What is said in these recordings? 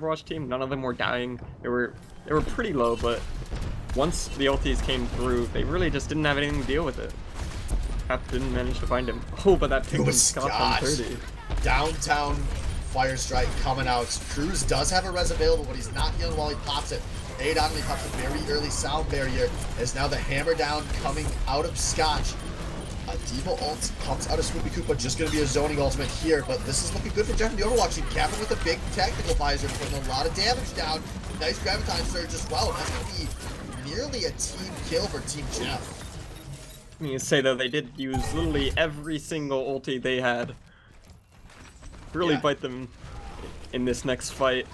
Overwatch team. None of them were dying. They were pretty low, but once the ultis came through, they really just didn't have anything to deal with it. Cap didn't manage to find him. Oh, but that pick was Scott on 30. Downtown Fire Strike coming out. Cruz does have a res available, but he's not healing while he pops it. Adon, he pops a very early sound barrier. As now the hammer down coming out of Scotch. A Diva ult comes out of Swoopy Koopa, just going to be a zoning ultimate here, but this is looking good for Jeff in the Overwatch team. Capping with a big technical visor, putting a lot of damage down. Nice Graviton surge as well. That's going to be nearly a team kill for Team Jeff. I mean, say though, they did use literally every single ulti they had. Really bite them in this next fight.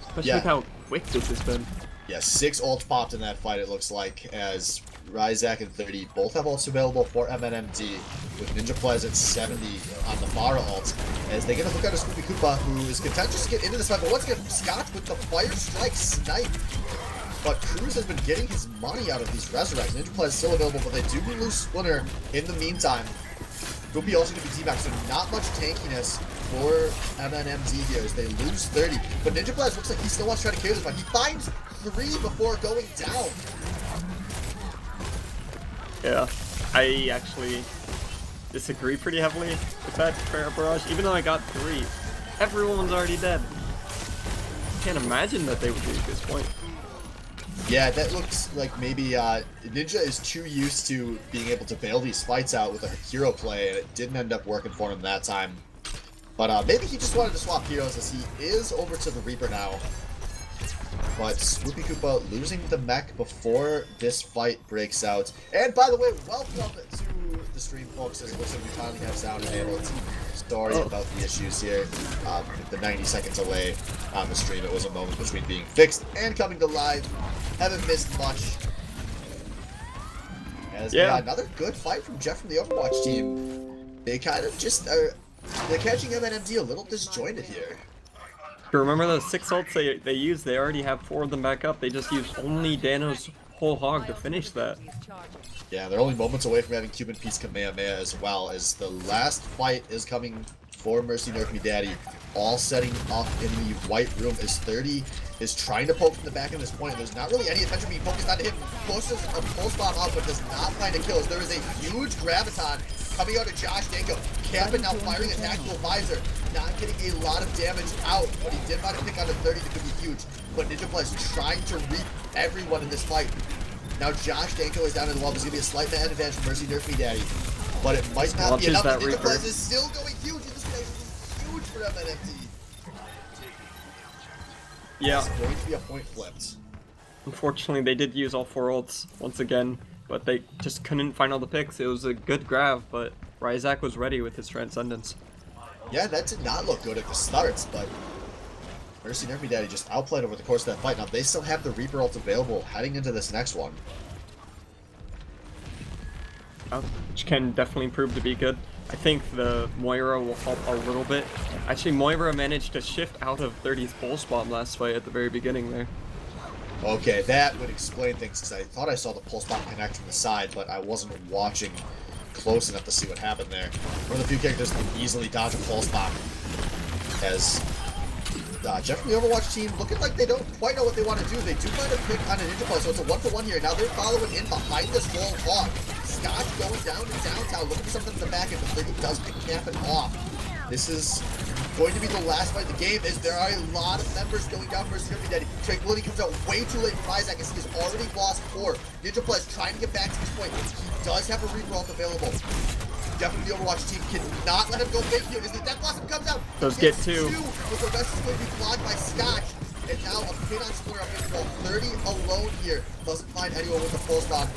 Especially with how quick this has been. Yeah, 6 ults popped in that fight, it looks like, as Ryzak and 30 both have ults available for MNMD, with Ninja Plez at 70 on the Mara ult, as they get a look at a Swoopy Koopa, who is content just to get into this fight, but once again, Scott with the Fire Strike snipe. But Cruz has been getting his money out of these Resurrects. Ninja Plez is still available, but they do lose Splinter in the meantime. Goopy also going to be T-Max, so not much tankiness for MNMD here as they lose 30. But Ninja Plez looks like he still wants to try to carry this fight. He finds 3 before going down. Yeah, I actually disagree pretty heavily with that barrage. Even though I got 3, everyone's already dead. Can't imagine that they would be at this point. Yeah, that looks like maybe Ninja is too used to being able to bail these fights out with a hero play, and it didn't end up working for him that time. But maybe he just wanted to swap heroes, as he is over to the Reaper now. But Swoopy Koopa losing the mech before this fight breaks out. And by the way, welcome to the stream, folks, as it looks like we finally have sound enabled. Sorry about the issues here. The 90-second delay on the stream. It was a moment between being fixed and coming to live. Haven't missed much. As another good fight from Jeff from the Overwatch team. They kind of just are... They're catching MNMD a little disjointed here. Remember those 6 ults they used? They already have 4 of them back up. They just used only Dano's whole hog to finish that. Yeah, they're only moments away from having Cuban Piece Kamehameha as well, as the last fight is coming for Mercy Nerf Me Daddy. All setting up in the white room as 30 is trying to poke from the back at this point. There's not really any attention being focused on him. Pushes a pulse bomb out, but does not find a kill. As there is a huge Graviton coming out of Josh Danko. Kappa now firing a tactical visor. Not getting a lot of damage out, but he did find a pick on the 30 that could be huge. But Ninja Plez trying to reap everyone in this fight. Now Josh Danko is down in the wall. There's going to be a slight net advantage for Mercy Nerf Me Daddy. But it might not be enough. Ninja Plez is still going huge. This is huge for MNMD. Yeah. It's going to be a point flipped. Unfortunately, they did use all 4 ults once again, but they just couldn't find all the picks. It was a good grab, but Ryzak was ready with his Transcendence. Yeah, that did not look good at the starts, but Mercy Nerf Me Daddy just outplayed over the course of that fight. Now, they still have the Reaper ult available heading into this next one. Which can definitely prove to be good. I think the Moira will help a little bit. Actually, Moira managed to shift out of 30's pulse bomb last fight at the very beginning there. Okay, that would explain things, because I thought I saw the pulse bomb connect from the side, but I wasn't watching close enough to see what happened there. One of the few characters that can easily dodge a pulse bomb, as Jeff from the Overwatch team looking like they don't quite know what they want to do. They do find a pick on a Ninja Plez, so it's a 1-for-1 here. Now they're following in behind this wall hog. Scott going down to downtown, looking for something in the back end, but he does pick Cap'n off. This is going to be the last fight of the game, as there are a lot of members going down for Nerf Me Daddy. Tranquility comes out way too late for Ryzak, as he has already lost 4. Ninja Plez trying to get back to this point. He does have a Reaper ult available. Jeff from the Overwatch team cannot let him go big here, as the Death Blossom comes out. Does get 2. But the rest is going to be blocked by Scotch. And now a pin on Splinter up in the 30 alone here. Doesn't find anyone with a pulse bomb.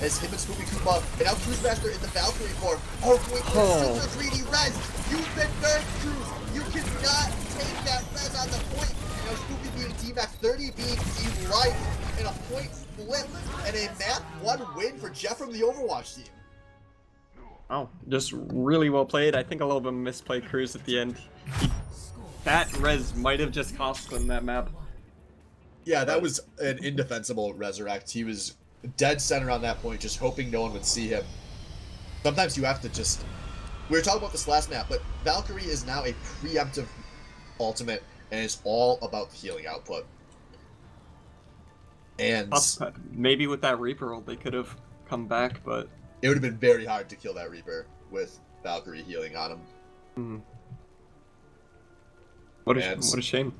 As him and Swoopy Koopa, and now Cruise Master in the Valkyrie form are going for super greedy res. You've been burned, Cruise. You cannot take that res on the point. Now Swoopy being T-Max, 30 being T-Life, and a point flip, and a map 1 win for Jeff from the Overwatch team. Oh, just really well played. I think a little bit misplayed Cruz at the end. That res might have just cost him that map. Yeah, that was an indefensible resurrect. He was dead center on that point, just hoping no one would see him. Sometimes you have to just... We were talking about this last map, but Valkyrie is now a preemptive ultimate and it's all about the healing output. And maybe with that Reaper ult, they could have come back, but it would have been very hard to kill that Reaper with Valkyrie healing on him. Mm. What a shame.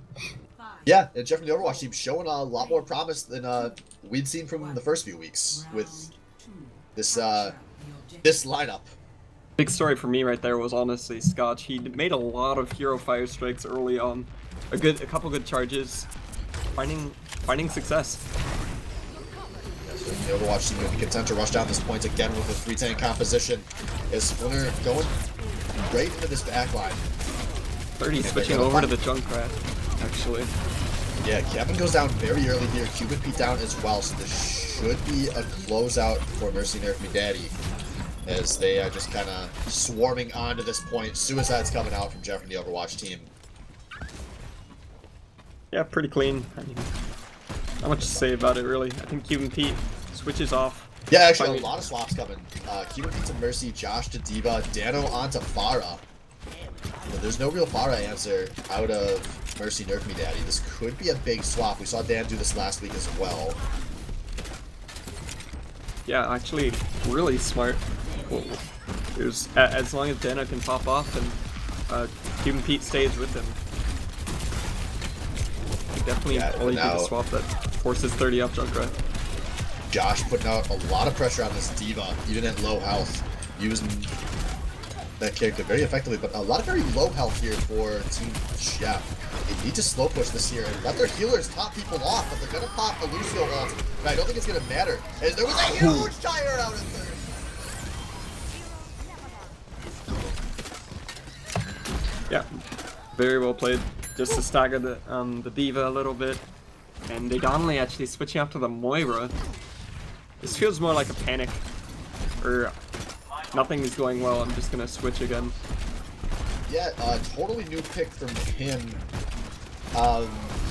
Yeah, and Jeff from the Overwatch team showing a lot more promise than we'd seen from the first few weeks with this this lineup. Big story for me right there was honestly Scotch. He made a lot of hero fire strikes early on, a couple good charges, finding success. Yeah, so the Overwatch team would be content to rush down this point again with a 3-tank composition. Is Splinter going right into this backline? 30 switching over to the Junkrat, actually. Yeah, Kevin goes down very early here. Cuban Pete down as well, so this should be a closeout for Mercy Nerf Me Daddy, as they are just kind of swarming onto this point. Suicide's coming out from Jeff from the Overwatch team. Yeah, pretty clean. I mean, not much to say about it, really. I think Cuban Pete switches off. Yeah, actually, a lot of swaps coming. Cuban Pete to Mercy, Josh to D.Va, Dano onto Pharah. But there's no real Pharah answer out of Mercy Nerf Me Daddy. This could be a big swap. We saw Dan do this last week as well. Yeah, actually, really smart. It was, as long as Dano can pop off and Cuban Pete stays with him. Definitely only do the swap that forces 30 up Junkrat. Josh putting out a lot of pressure on this D.Va, even at low health, using that character very effectively, but a lot of very low health here for Team Chef. They need to slow push this here and let their healers top people off, but they're going to pop a Lucio ult, but I don't think it's going to matter, as there was a huge tire out in third. Yeah, very well played. Just to stagger the D.Va a little bit. And they Donnelly actually switching up to the Moira. This feels more like a panic. Or nothing is going well, I'm just gonna switch again. Yeah, totally new pick from him.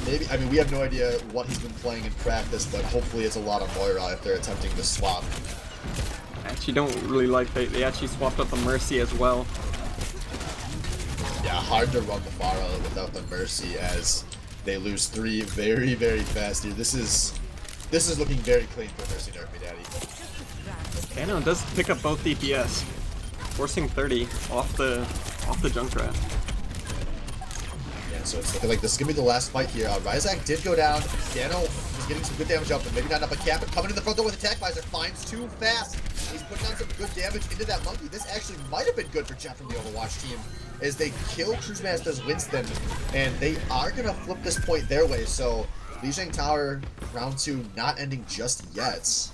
Maybe, I mean, we have no idea what he's been playing in practice, but hopefully it's a lot of Moira if they're attempting to swap. I actually don't really like they actually swapped up the Mercy as well. Yeah, hard to run the Pharah without the Mercy as they lose 3 very, very fast here. This is looking very clean for Mercy Nerf Me Daddy. Dano does pick up both DPS, forcing 30 off the Junkrat. Yeah, so it's looking like this is gonna be the last fight here. Ryzak did go down. Dano is getting some good damage up, but maybe not enough. But Cap coming in the front door with attack visor finds too fast. He's putting on some good damage into that monkey. This actually might have been good for Jeff from the Overwatch team, as they kill Cruisemaster's Winston, and they are going to flip this point their way, so Lijiang Tower round 2 not ending just yet.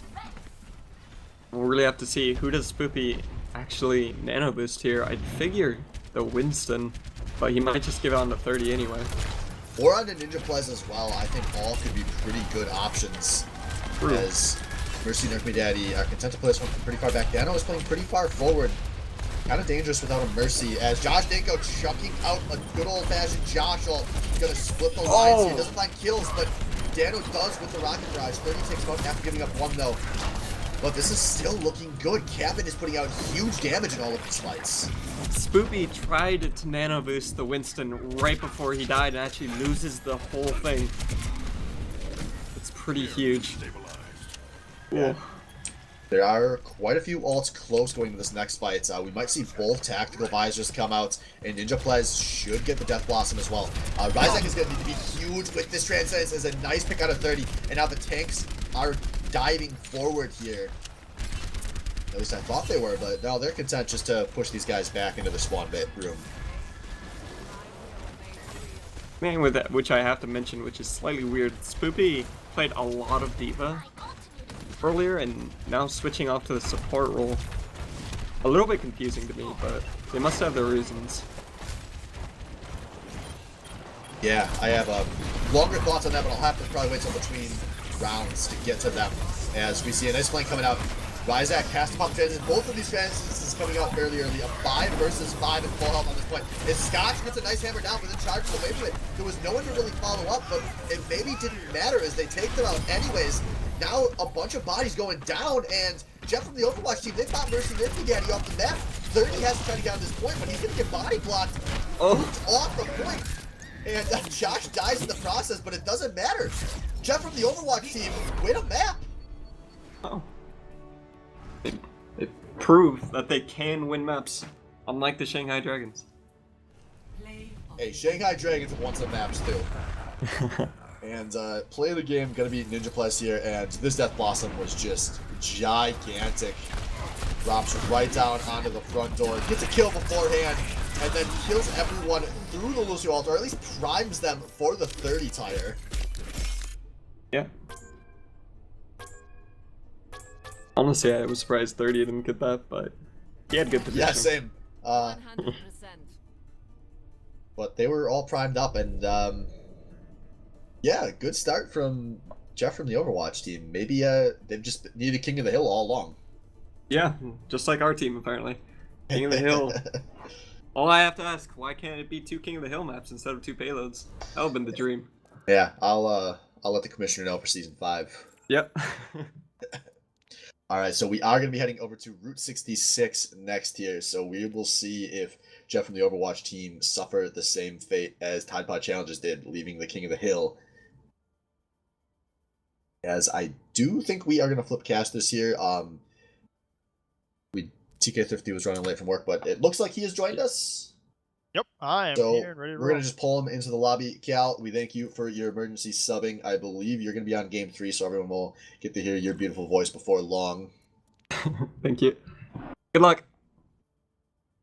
We'll really have to see who does Spoopy actually nano boost here. I'd figure the Winston, but he might just give out on the 30 anyway. Or on the Ninja Plez as well, I think all could be pretty good options. True. As Mercy Nerf Me Daddy are content to play this one from pretty far back. Dano is playing pretty far forward. Kind of dangerous without a Mercy, as Josh Danko chucking out a good old-fashioned Josh ult. Gonna split the lines here. Doesn't find kills, but Dano does with the Rocket Barrage. 30 takes out after giving up 1 though. But this is still looking good. Cabin is putting out huge damage in all of these fights. Spoopy tried to nano boost the Winston right before he died and actually loses the whole thing. It's pretty huge. Yeah. There are quite a few ults close going to this next fight. We might see both tactical visors come out, and Ninja Plez should get the Death Blossom as well. Ryzak is going to need to be huge with this Transcendence as a nice pick out of 30, and now the tanks are diving forward here. At least I thought they were, but no, they're content just to push these guys back into the spawn bit room. Man, with that, which I have to mention, which is slightly weird, Spoopy played a lot of D.Va earlier and now switching off to the support role. A little bit confusing to me, but they must have their reasons. Yeah, I have longer thoughts on that, but I'll have to probably wait till between rounds to get to them. As we see a nice flank coming out. Ryzak has to pop transitions. Both of these transitions coming out fairly early. A 5 versus 5 in full health on this point. As Scotch gets a nice hammer down, but then charges away from it. There was no one to really follow up, but it maybe didn't matter as they take them out anyways. Now a bunch of bodies going down, and Jeff from the Overwatch team, they pop Mercy Nerf Me Daddy off the map. 30 has to try to get on this point, but he's going to get body blocked. Off the point. And Josh dies in the process, but it doesn't matter. Jeff from the Overwatch team win a map. Oh. It proved that they can win maps, unlike the Shanghai Dragons. Hey, Shanghai Dragons have won some maps too. And play of the game, gonna be Ninja Plus here, and this Death Blossom was just gigantic. Drops right down onto the front door, gets a kill beforehand, and then kills everyone through the Lucio ult, or at least primes them for the 30 tire. Yeah. Honestly, I was surprised 30 didn't get that, but he had good position. Yeah, same. 100%. But they were all primed up, and yeah, good start from Jeff from the Overwatch team. Maybe they've just needed King of the Hill all along. Yeah, just like our team apparently. King of the Hill. All I have to ask, why can't it be 2 King of the Hill maps instead of 2 payloads? That would've been the dream. Yeah, I'll let the commissioner know for season 5. Yep. All right, so we are going to be heading over to Route 66 next here, so we will see if Jeff from the Overwatch team suffer the same fate as Tide Pod Challengers did, leaving the King of the Hill. As I do think we are going to flip casters here. TK Thrifty was running late from work, but it looks like he has joined us. Yep, I am So here and ready to we're roll. going to just pull him into the lobby. Cal, we thank you for your emergency subbing. I believe you're going to be on game 3, so everyone will get to hear your beautiful voice before long. Thank you. Good luck.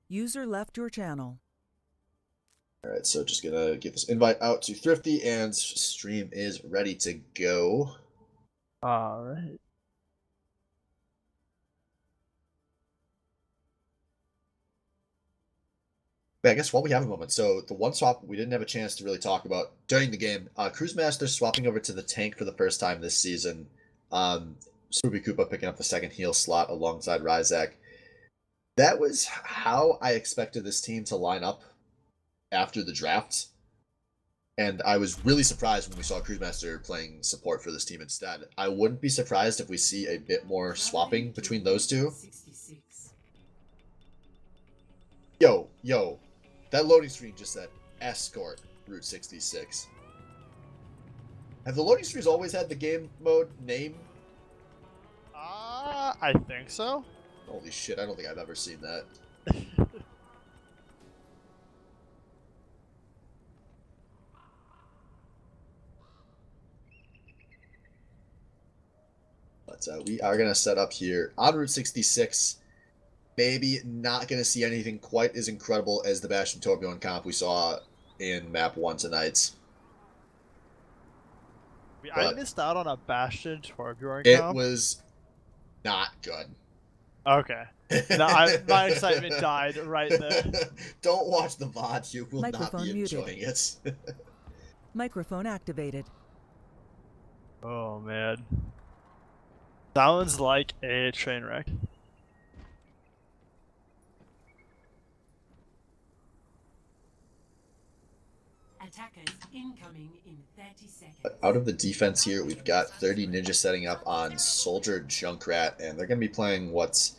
User left your channel. All right, so just going to get this invite out to Thrifty, and stream is ready to go. All right. But I guess while we have a moment, so the one swap we didn't have a chance to really talk about during the game, Cruise Master swapping over to the tank for the first time this season. Swoopy Koopa picking up the second heal slot alongside Ryzak. That was how I expected this team to line up after the draft. And I was really surprised when we saw Cruise Master playing support for this team instead. I wouldn't be surprised if we see a bit more swapping between those two. Yo. That loading screen just said, escort Route 66. Have the loading screens always had the game mode name? I think so. Holy shit, I don't think I've ever seen that. But we are going to set up here on Route 66. Maybe not going to see anything quite as incredible as the Bastion Torbjorn comp we saw in map 1 tonight. I missed out on a Bastion Torbjorn It comp. was not good. Okay. No, my excitement died right there. Don't watch the VOD, you will not Microphone be muted. enjoying it. Microphone activated. Oh, man. Sounds like a train wreck. Attackers incoming in 30 seconds. Out of the defense here, we've got 30 Ninja setting up on Soldier Junkrat, and they're going to be playing what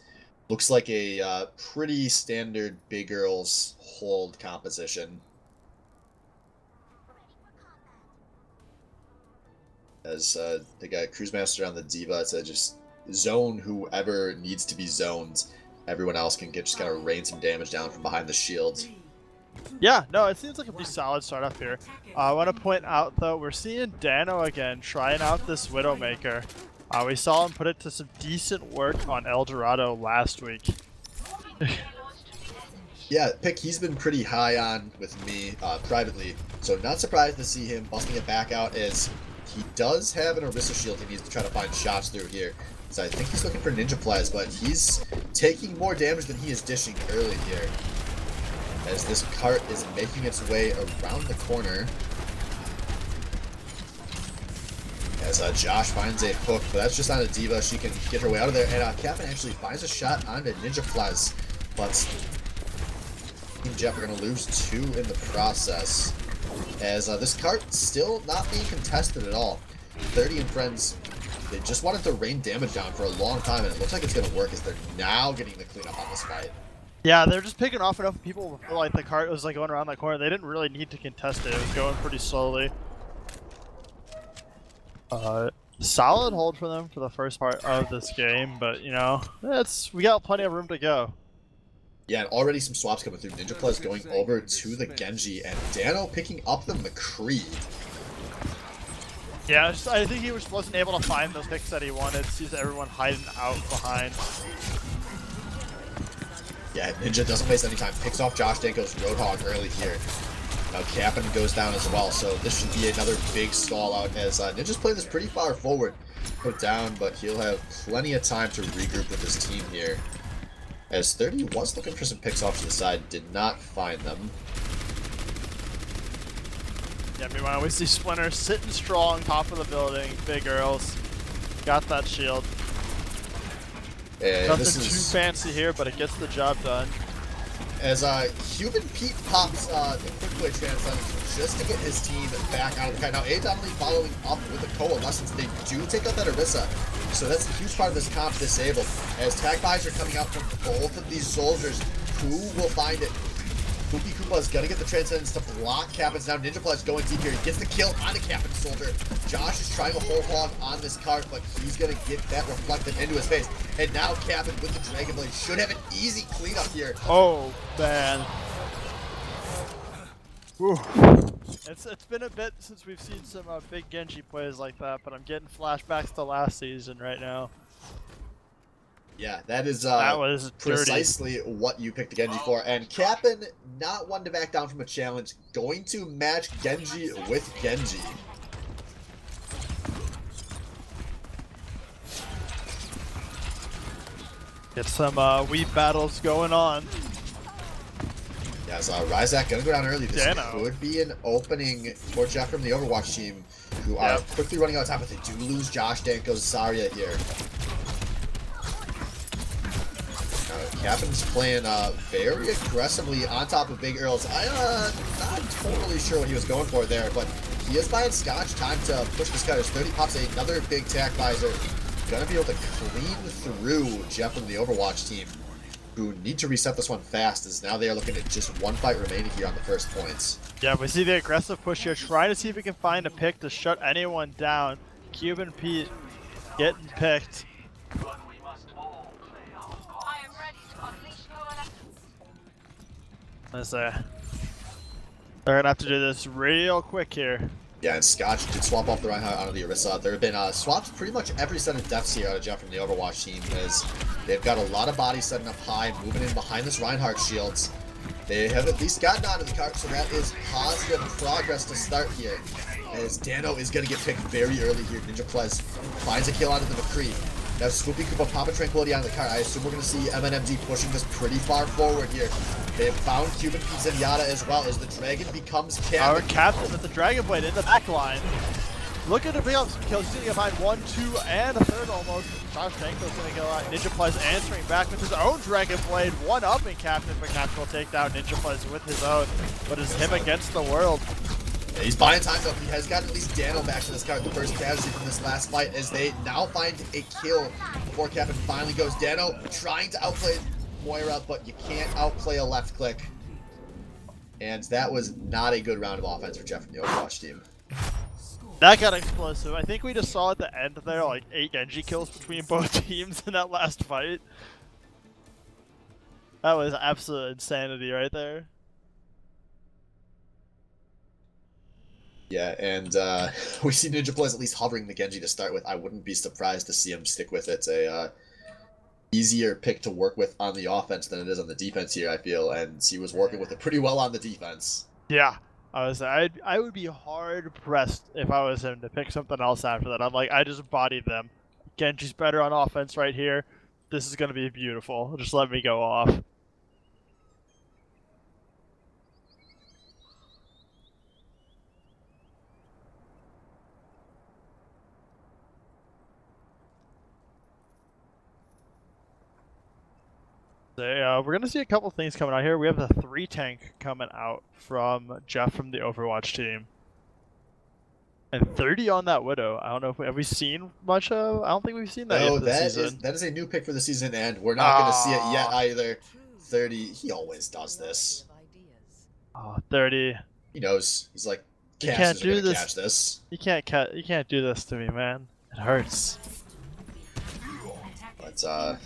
looks like a pretty standard Big Girls hold composition. As they got Cruise Master on the Diva to just zone whoever needs to be zoned. Everyone else can just kind of rain some damage down from behind the shield. Yeah, no, it seems like a pretty solid start up here. I want to point out, though, we're seeing Dano again trying out this Widowmaker. We saw him put it to some decent work on El Dorado last week. Yeah, pick he's been pretty high on with me privately, so not surprised to see him busting it back out as he does have an Orisa shield he needs to try to find shots through here. So I think he's looking for Ninja Plaz, but he's taking more damage than he is dishing early here. As this cart is making its way around the corner. As Josh finds a hook, but that's just on a Diva. She can get her way out of there. And Captain actually finds a shot onto Ninja Plaz, but Team Jeff are going to lose 2 in the process. As this cart still not being contested at all. 30 and friends, they just wanted to rain damage down for a long time, and it looks like it's going to work as they're now getting the cleanup on this fight. Yeah, they're just picking off enough people before like the cart was like going around that corner. They didn't really need to contest it. It was going pretty slowly. Solid hold for them for the first part of this game, but you know, we got plenty of room to go. Yeah, and already some swaps coming through. Ninja Plus going over to the Genji, and Dano picking up the McCree. Yeah, I think he wasn't able to find those picks that he wanted. Sees everyone hiding out behind. Yeah, Ninja doesn't waste any time. Picks off Josh Danko's Roadhog early here. Now Cap'n goes down as well, so this should be another big stall out as Ninja's playing this pretty far forward. Put down, but he'll have plenty of time to regroup with his team here. As 30 was looking for some picks off to the side, did not find them. Yeah, meanwhile, we see Splinter sitting strong, top of the building. Big Earls. Got that shield. Nothing too fancy here, but it gets the job done. As Cuban Pete pops the quick play transcendence just to get his team back out of the kite. Now, A. Donnelly following up with a coalescence. They do take out that Orisa, so that's a huge part of this comp disabled. As tag buys are coming out from both of these soldiers, who will find it? Kooky Koopa is gonna get the transcendence to block Captain's. Now Ninja Plus going deep here. He gets the kill on the Captain soldier. Josh is trying to hold hog on this cart, but he's gonna get that reflected into his face. And now Captain with the Dragon Blade should have an easy cleanup here. Oh man. Whew. It's been a bit since we've seen some big Genji plays like that, but I'm getting flashbacks to last season right now. Yeah, that was precisely what you picked Genji for. And Cap'n, not one to back down from a challenge, going to match Genji with Genji. Get some weave battles going on. Yeah, so Ryzak gonna go down early. This Dano. could be an opening for Jeff from the Overwatch team, who are quickly running out of time, but they do lose Josh Danko's Zarya here. Captain's playing very aggressively on top of Big Earls. I'm not totally sure what he was going for there, but he is buying Scotch time to push this guy. 30 pops another big tack visor. Gonna be able to clean through Jeff and the Overwatch team, who need to reset this one fast, as now they are looking at just one fight remaining here on the first points. Yeah, we see the aggressive push here, trying to see if we can find a pick to shut anyone down. Cuban Pete getting picked. Let's say they're gonna have to do this real quick here. Yeah, and Scotch did swap off the Reinhardt onto the Orisa. There have been swaps pretty much every set of deaths here out of Jeff from the Overwatch team, as they've got a lot of bodies setting up high, moving in behind this Reinhardt shields. They have at least gotten onto the cart, so that is positive progress to start here. As Dano is going to get picked very early here. Ninja Plus finds a kill onto the McCree. Now Swoopy Koopa popping Tranquility on the cart. I assume we're going to see MNMD pushing this pretty far forward here. They have found Cuban Pete Zenyatta as well, as the Dragon becomes Captain. Our Captain with the Dragon Blade in the back line. Looking to pick up some kills. He's going to get behind 1, 2, and a third almost. Josh Danko's going to go out. Ninja Plus answering back with his own Dragon Blade. One up in Captain, but Captain will take down Ninja Plus with his own. But it's him against the world. Yeah, he's buying time though. He has gotten at least Dano back to this card, the first casualty from this last fight, as they now find a kill before Captain finally goes. Dano trying to outplay Moira, but you can't outplay a left click. And that was not a good round of offense for Jeff from the Overwatch team. That got explosive. I think we just saw at the end there like 8 Genji kills between both teams in that last fight. That was absolute insanity right there. Yeah, and we see Ninja Plus at least hovering the Genji to start with. I wouldn't be surprised to see him stick with it. It's a easier pick to work with on the offense than it is on the defense here, I feel, and he was working with it pretty well on the defense. Yeah, I would be hard pressed if I was him to pick something else after that. I'm like, I just bodied them. Genji's better on offense right here. This is gonna be beautiful. Just let me go off. We're going to see a couple things coming out here. We have the 3 tank coming out from Jeff from the Overwatch team. And 30 on that Widow. I don't know if have we seen much of. I don't think we've seen that yet this season. That is a new pick for the season, and we're not going to see it yet either. 30. He always does this. Oh, 30. He knows. He's like, You can't casters are do gonna this. catch this. You can't do this to me, man. It hurts. But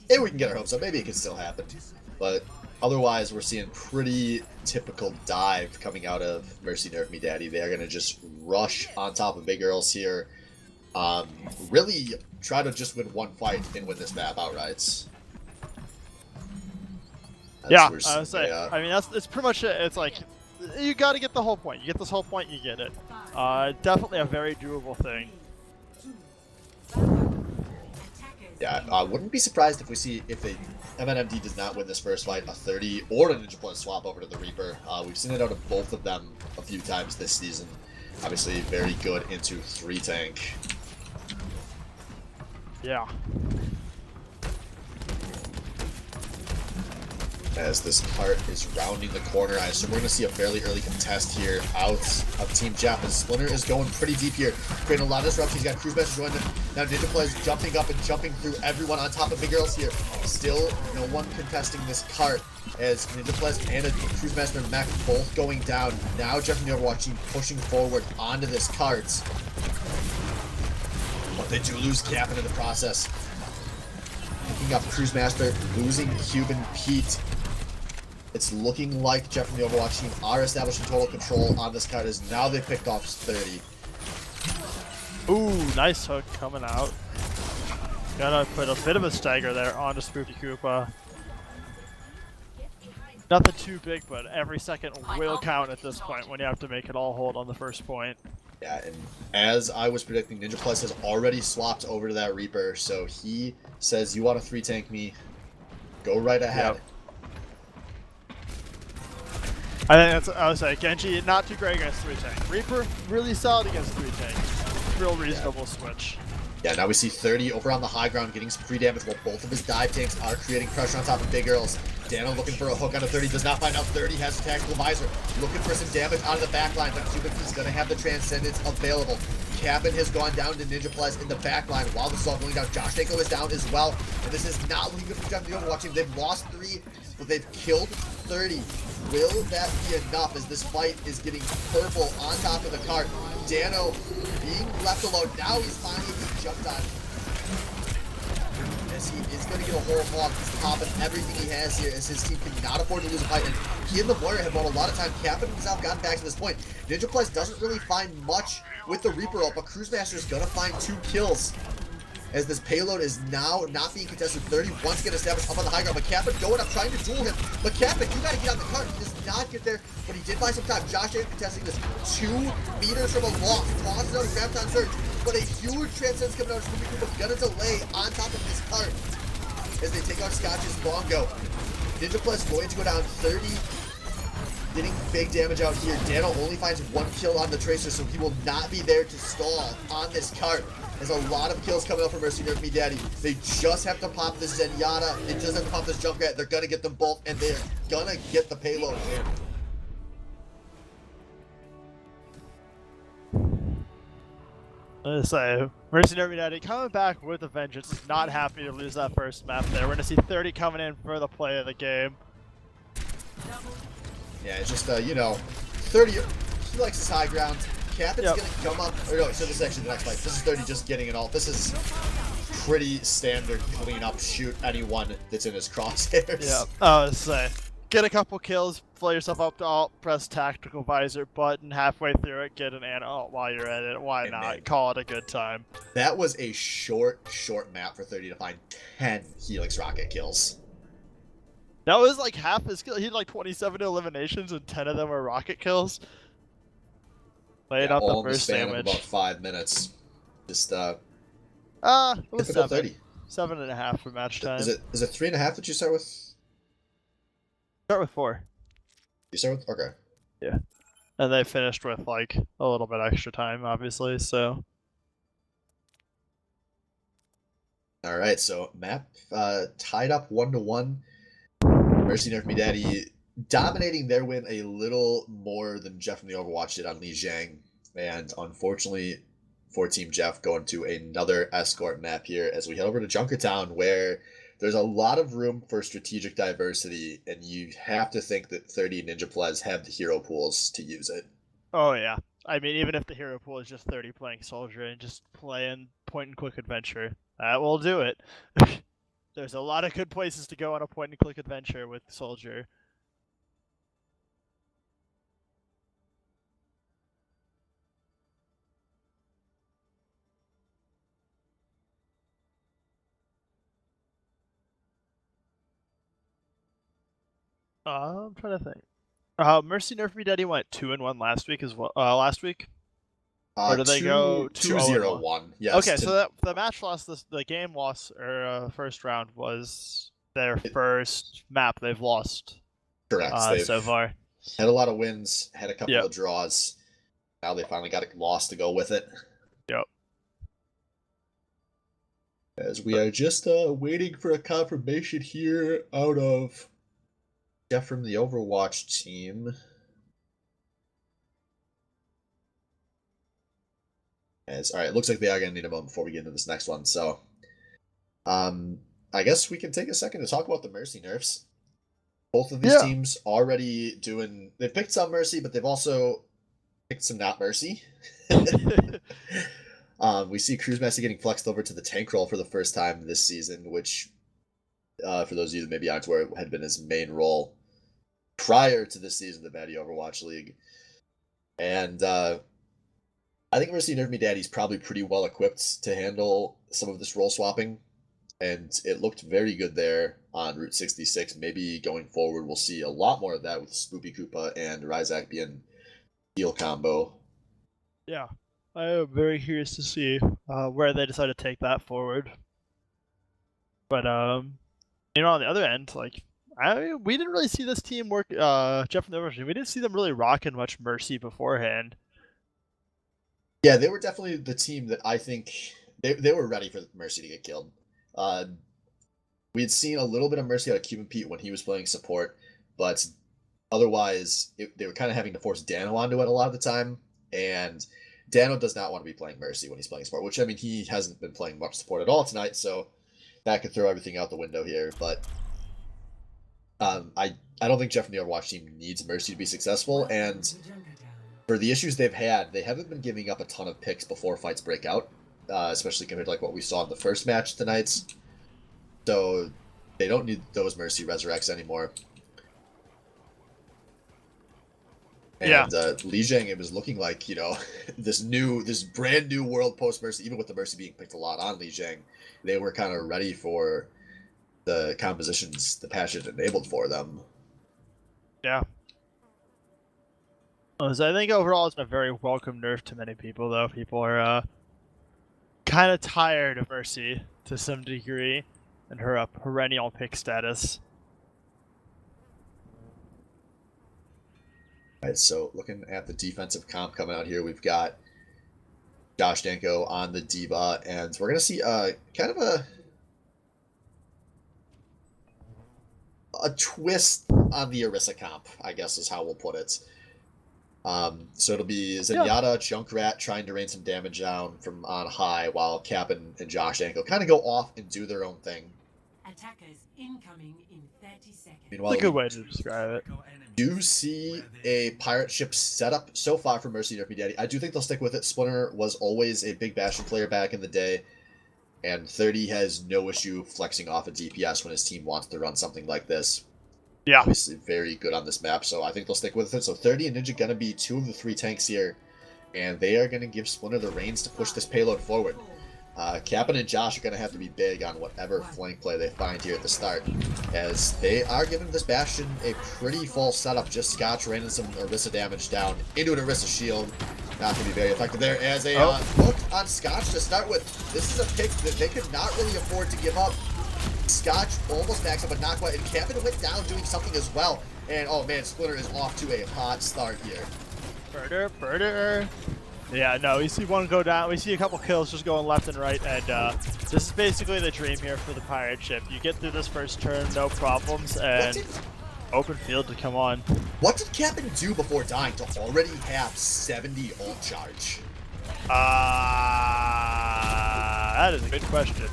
maybe we can get our hopes up. Maybe it can still happen. But otherwise, we're seeing pretty typical dive coming out of Mercy Nerf Me Daddy. They are gonna just rush on top of Big Girls here. Really try to just win one fight and win this map outright. Yeah, I would say. I mean, it's pretty much it. It's like you got to get the whole point. You get this whole point, you get it. Definitely a very doable thing. Yeah, I wouldn't be surprised if we see if MNMD does not win this first fight, a 30 or a Ninja Plus swap over to the Reaper. We've seen it out of both of them a few times this season. Obviously, very good into 3 tank. Yeah. As this cart is rounding the corner, I assume we're going to see a fairly early contest here out of Team Jeff. And Splinter is going pretty deep here, creating a lot of disruption. He's got Cruise Master joining him. Now Ninja Play is jumping up and jumping through everyone on top of Big Girls here. Still no one contesting this cart as Ninja Play and a Cruise Master mech both going down. Now Jeff and the Overwatch team pushing forward onto this cart. But they do lose Captain in the process. Picking up Cruise Master, losing Cuban Pete. It's looking like Jeff and the Overwatch team are establishing total control on this card as now they've picked off 30. Ooh, nice hook coming out. Gotta put a bit of a stagger there onto Spoopy Koopa. Nothing too big, but every second will count at this point when you have to make it all hold on the first point. Yeah, and as I was predicting, Ninja Plus has already swapped over to that Reaper, so he says, you want to 3-tank me, go right ahead. Yep. I think that's, I would say, Genji, not too great against 3-tank. Reaper, really solid against 3-tank. Real reasonable switch. Yeah, now we see 30 over on the high ground getting some free damage while both of his dive tanks are creating pressure on top of Big Girls. Dano looking for a hook onto 30, does not find out 30 has a tactical visor. Looking for some damage out of the back line, but Cuban is going to have the Transcendence available. Cabin has gone down to Ninja Plus in the back line while this is all going down. Josh Danko is down as well, and this is not looking good for Jeff and the Overwatch team. They've lost 3, but they've killed 30. Will that be enough as this fight is getting purple on top of the cart? Dano being left alone. Now he's finally being jumped on. As he is going to get a whole hog. He's popping everything he has here as his team cannot afford to lose a fight. And he and the Moira have won a lot of time. Captain himself gotten back to this point. Ninja Plus doesn't really find much with the Reaper ult, but Cruise Master is going to find 2 kills. As this payload is now not being contested. 30 once again established up on the high ground. But Kappa going up trying to duel him. But Kappa, you gotta get on the cart. He does not get there, but he did buy some time. Josh Jacobs contesting this 2 meters from a loft. Tosses out, grabs on Surge. But a huge transcendence coming out of Scooby Koopa. Gonna delay on top of this cart as they take out Scotch's Bongo. Ninja Plus going to go down 30. Getting big damage out here. Dano only finds 1 kill on the Tracer, so he will not be there to stall on this cart. There's a lot of kills coming up from Mercy Nerf Me Daddy. They just have to pop this Zenyatta. They just have to pop this Junkrat. They're gonna get them both, and they're gonna get the payload. Let's say, Mercy Nerf Me Daddy coming back with a vengeance. Not happy to lose that first map there. We're gonna see 30 coming in for the play of the game. Yeah, it's just, you know, 30, he likes his high ground. Captain's gonna come up, or no, so this is actually the next fight. This is 30 just getting it all. This is pretty standard clean up, shoot anyone that's in his crosshairs. Yeah, I would say, get a couple kills, play yourself up to alt, press tactical visor button, halfway through it, get an ult while you're at it. Why not? Man, call it a good time. That was a short map for 30 to find 10 Helix rocket kills. That was like half his kill. He had like 27 eliminations and 10 of them were rocket kills. Played out the first span damage. Of about 5 minutes. Just it was 7. 30. 7.5 for match time. Is it 3.5 that you start with? Start with 4. You start with? Okay. Yeah. And they finished with like a little bit extra time, obviously, so. Alright, so map tied up 1-1. Mercy Nerf Me Daddy dominating their win a little more than Jeff from the Overwatch did on Li Jiang. And unfortunately for Team Jeff, going to another escort map here as we head over to Junkertown, where there's a lot of room for strategic diversity, and you have to think that 30 Ninja Plez have the hero pools to use it. Oh yeah. I mean, even if the hero pool is just 30 playing soldier and just playing point and click adventure, that will do it. There's a lot of good places to go on a point and click adventure with soldier. I'm trying to think. Mercy Nerf Me Daddy went 2-1 last week as well. Last week, or did they go 2-0-1? 2-0-1. Yes. Okay, so the match loss, the game loss or first round was their first map they've lost. Correct. So far. Had a lot of wins, had a couple Yep. of draws. Now they finally got a loss to go with it. Yep. As we are just waiting for a confirmation here out of Jeff from the Overwatch team. Alright, it looks like they are going to need a moment before we get into this next one. So, I guess we can take a second to talk about the Mercy nerfs. Both of these teams already doing... They've picked some Mercy, but they've also picked some not Mercy. We see Cruise Master getting flexed over to the tank role for the first time this season, which, for those of you that maybe aren't aware, it had been his main role prior to this season of the Baddie Overwatch League. And I think Mercy Nerf Me Daddy's probably pretty well equipped to handle some of this role swapping, and it looked very good there on Route 66. Maybe going forward we'll see a lot more of that with Spoopy Koopa and Ryzak being deal combo. Yeah, I am very curious to see where they decide to take that forward. But on the other end, like we didn't really see this team work. Jeff from the Overwatch, we didn't see them really rocking much Mercy beforehand. Yeah, they were definitely the team that I think they were ready for Mercy to get killed. We had seen a little bit of Mercy out of Cuban Pete when he was playing support, but otherwise they were kind of having to force Dano onto it a lot of the time, and Dano does not want to be playing Mercy when he's playing support, which, I mean, he hasn't been playing much support at all tonight, so that could throw everything out the window here, but I don't think Jeff from the Overwatch team needs Mercy to be successful, and for the issues they've had, they haven't been giving up a ton of picks before fights break out, especially compared to like what we saw in the first match tonight. So they don't need those Mercy Resurrects anymore. And Li Jiang, it was looking like, you know, this brand new world post Mercy, even with the Mercy being picked a lot on Li Jiang, they were kind of ready for the compositions the patch had enabled for them. Yeah. So I think overall it's been a very welcome nerf to many people, though. People are kind of tired of Mercy to some degree and her perennial pick status. Alright, so looking at the defensive comp coming out here, we've got Josh Danko on the D.Va, and we're going to see kind of a twist on the Orisa comp, I guess is how we'll put it. So it'll be Zenyatta, Junkrat trying to rain some damage down from on high, while Cap and Josh Danko kind of go off and do their own thing. Attackers incoming in 30 seconds. Meanwhile, That's a good way to describe it. Do see a pirate ship setup so far for Mercy Nerf Me Daddy. I do think they'll stick with it. Splinter was always a big Bastion player back in the day, and 30 has no issue flexing off a DPS when his team wants to run something like this. Yeah. Obviously very good on this map, so I think they'll stick with it. So 30 and Ninja gonna be 2 of the 3 tanks here, and they are gonna give Splinter the reins to push this payload forward. Captain and Josh are gonna have to be big on whatever flank play they find here at the start, as they are giving this Bastion a pretty full setup. Just Scotch raining some Orisa damage down into an Orisa shield. Not gonna be very effective there, as a hook on Scotch to start with. This is a pick that they could not really afford to give up. Scotch almost backs up, but not quite. And Captain went down doing something as well. And oh man, Splinter is off to a hot start here. Birder. Yeah, no, we see one go down. We see a couple kills just going left and right, and this is basically the dream here for the pirate ship. You get through this first turn, no problems, and open field to come on. What did Captain do before dying to already have 70 ult charge? That is a good question.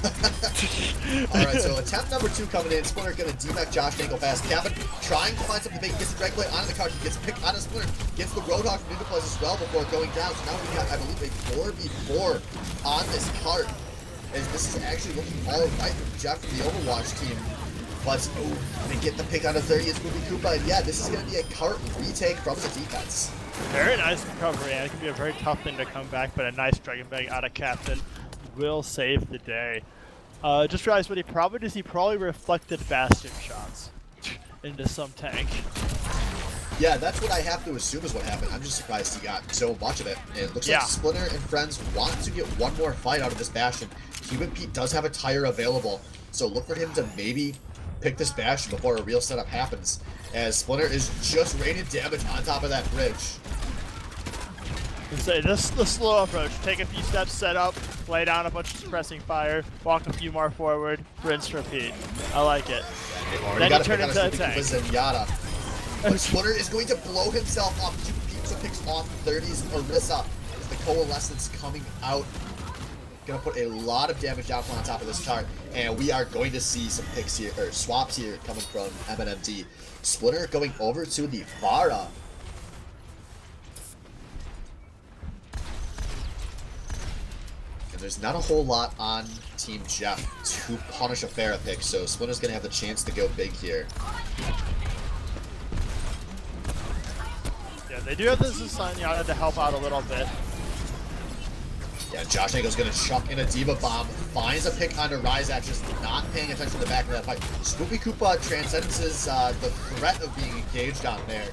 Alright, so attempt number 2 coming in. Splinter gonna defect Josh Dangle fast. Kevin trying to find something big. Gets the Dragon Blade onto the card. He gets picked on a Splinter. Gets the Roadhog from Ninja Plus as well before going down. So now we got, I believe, a 4v4 on this card. As this is actually looking alright for Jeff from the Overwatch team. But, they get the pick on the 30 is Movie Koopa. And yeah, this is going to be a cart retake from the defense. Very nice recovery, and it can be a very tough thing to come back, but a nice Dragon Bag out of Captain will save the day. Just realized what he probably did. He probably reflected Bastion shots into some tank. Yeah, that's what I have to assume is what happened. I'm just surprised he got so much of it. And it looks like Splinter and friends want to get one more fight out of this Bastion. Cuban Pete does have a tire available, so look for him to maybe pick this Bastion before a real setup happens, as Splinter is just raining damage on top of that bridge. Say this is the slow approach. Take a few steps, set up, lay down a bunch of suppressing fire, walk a few more forward, rinse, repeat. I like it. Then you turn into a tank. But Splinter is going to blow himself up. So picks off 30's Orisa as the Coalescence coming out. Gonna put a lot of damage down on top of this chart, and we are going to see some picks here, or swaps here, coming from MNMD. Splinter going over to the Vara. And there's not a whole lot on Team Jeff to punish a Pharah pick, so Splinter's gonna have the chance to go big here. Yeah, they do have this Zenyatta to help out a little bit. Yeah, Josh Dangle's gonna chuck in a Diva Bomb, finds a pick onto Ryzak, just not paying attention to the back of that fight. Spoopy Koopa transcends the threat of being engaged on there.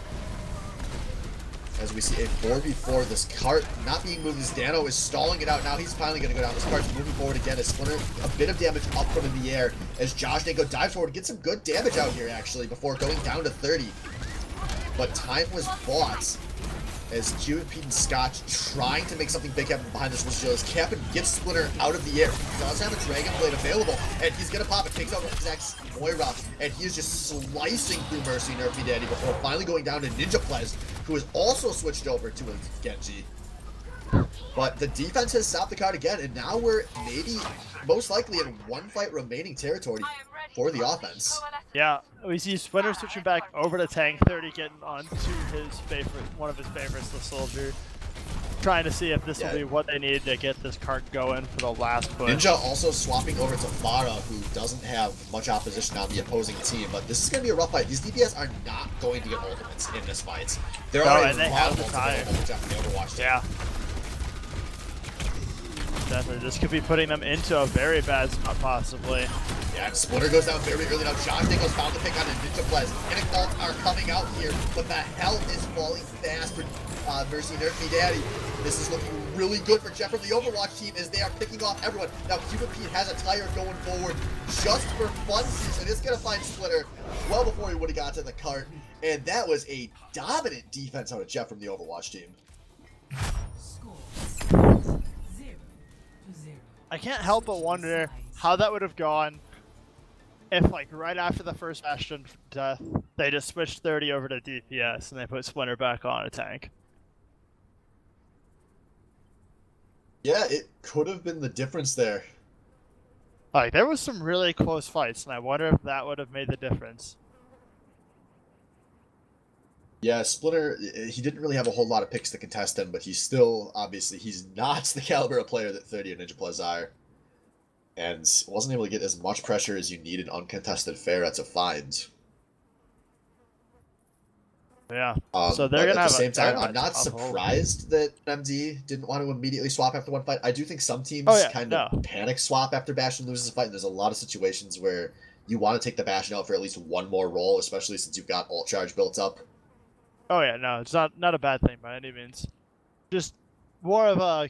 As we see a 4v4, this cart not being moved as Dano is stalling it out. Now he's finally gonna go down. This cart's moving forward again as Splinter, a bit of damage up from in the air as Josh Dangle dives forward, gets some good damage out here actually before going down to 30. But time was bought as Q and Pete and Scotch trying to make something big happen behind this Wizard as Captain gets Splinter out of the air. He does have a Dragon Blade available, and he's gonna pop it, takes out Zack's Moira, and he is just slicing through Mercy Nerfy Daddy before finally going down to Ninja Plez, who has also switched over to a Genji. But the defense has stopped the card again, and now we're maybe, most likely, in one fight remaining territory for the offense. Yeah, we see Splinter switching back over to tank, 30 getting onto his favorite, one of his favorites, the Soldier. Trying to see if this will be what they need to get this card going for the last push. Ninja also swapping over to Farah, who doesn't have much opposition on the opposing team, but this is going to be a rough fight. These DPS are not going to get ultimates in this fight. There are a lot of ultimates available for the Overwatch team. Yeah. Definitely, this could be putting them into a very bad spot, possibly. Yeah, Splinter goes down very early now. Josh Dingle's found the pick on a Ninja Plez. Inexalts are coming out here, but the health is falling fast for Mercy Nerfy Daddy. This is looking really good for Jeff from the Overwatch team as they are picking off everyone. Now, Cuban Pete has a tire going forward just for funsies, and it's going to find Splinter well before he would have got to the cart. And that was a dominant defense out of Jeff from the Overwatch team. I can't help but wonder how that would have gone if, like, right after the first Bastion death, they just switched 30 over to DPS and they put Splinter back on a tank. Yeah, it could have been the difference there. Like, there was some really close fights, and I wonder if that would have made the difference. Yeah, Splinter, he didn't really have a whole lot of picks to contest him, but he's still, obviously, he's not the caliber of player that 30 or Ninja Plus are. And wasn't able to get as much pressure as you need an uncontested Pharah to find. Yeah, so they're going to have at the same time, I'm a not surprised that MD didn't want to immediately swap after one fight. I do think some teams kind of panic swap after Bastion loses a fight, and there's a lot of situations where you want to take the Bastion out for at least one more roll, especially since you've got ult charge built up. Oh yeah, no, it's not a bad thing by any means. Just more of a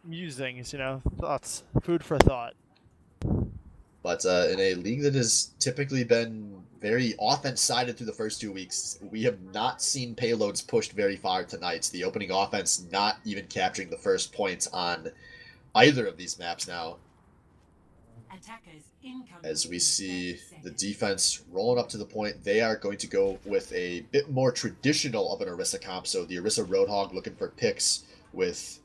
musings, you know, thoughts, food for thought. But in a league that has typically been very offense-sided through the first 2 weeks, we have not seen payloads pushed very far tonight. The opening offense not even capturing the first points on either of these maps now. As we see the defense rolling up to the point, they are going to go with a bit more traditional of an Orisa comp. So the Orisa Roadhog looking for picks with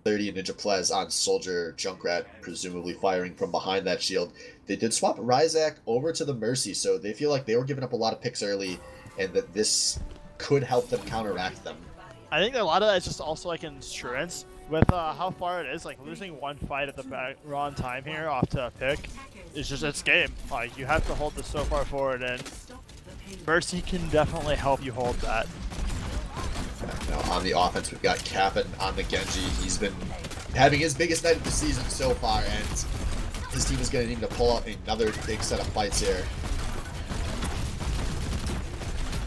30 Ninja Plez on Soldier Junkrat, presumably firing from behind that shield. They did swap Ryzak over to the Mercy, so they feel like they were giving up a lot of picks early, and that this could help them counteract them. I think a lot of that is just also like insurance with how far it is. Like losing one fight at the wrong time here off to a pick is just it's game. Like you have to hold this so far forward, and Mercy can definitely help you hold that. Now on the offense, we've got Cap'n on the Genji. He's been having his biggest night of the season so far, and his team is going to need to pull out another big set of fights here.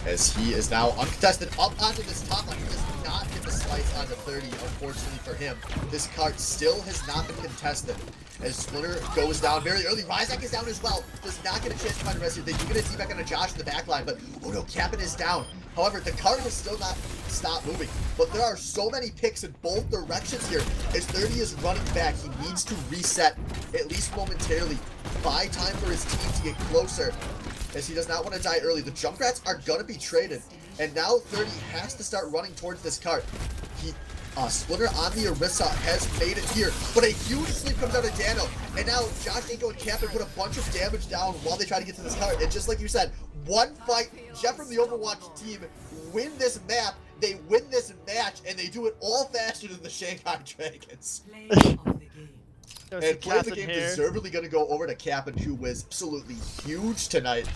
As he is now uncontested up onto this top line. He does not get the slice onto 30, unfortunately for him. This cart still has not been contested. As Splinter goes down very early. Ryzak is down as well. Does not get a chance to find a rescue. They do get a team-back on a Josh in the back line, but oh no, Cap'n is down. However, the cart has still not stopped moving. But there are so many picks in both directions here. As 30 is running back, he needs to reset, at least momentarily, buy time for his team to get closer, as he does not want to die early. The Junkrats are going to be traded, and now 30 has to start running towards this cart. Splinter on the Orisa has made it here, but a huge sleep comes out of Dano, and now Josh, Inko, and Cap'n put a bunch of damage down while they try to get to this cart, and just like you said, one fight, Jeff from the Overwatch team win this map, they win this match, and they do it all faster than the Shanghai Dragons. And play of the game deservedly going to go over to Cap'n, who was absolutely huge tonight.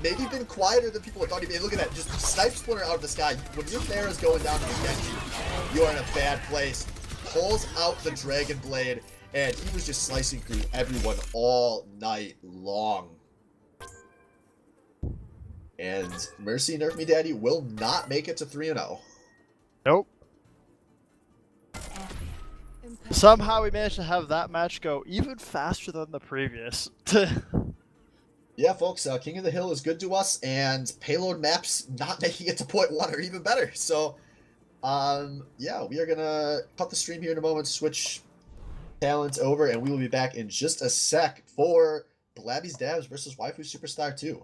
Maybe been quieter than people thought he'd be. Look at that, just snipe Splinter out of the sky. When your Pharah's going down to the Genji, you are in a bad place. Pulls out the Dragon Blade, and he was just slicing through everyone all night long. And Mercy Nerf Me Daddy will not make it to 3-0. Nope. Somehow we managed to have that match go even faster than the previous. Yeah, folks, King of the Hill is good to us, and payload maps not making it to point 1 are even better. So, yeah, we are going to cut the stream here in a moment, switch talents over, and we will be back in just a sec for Blabby's Dabs versus Waifu Superstar 2.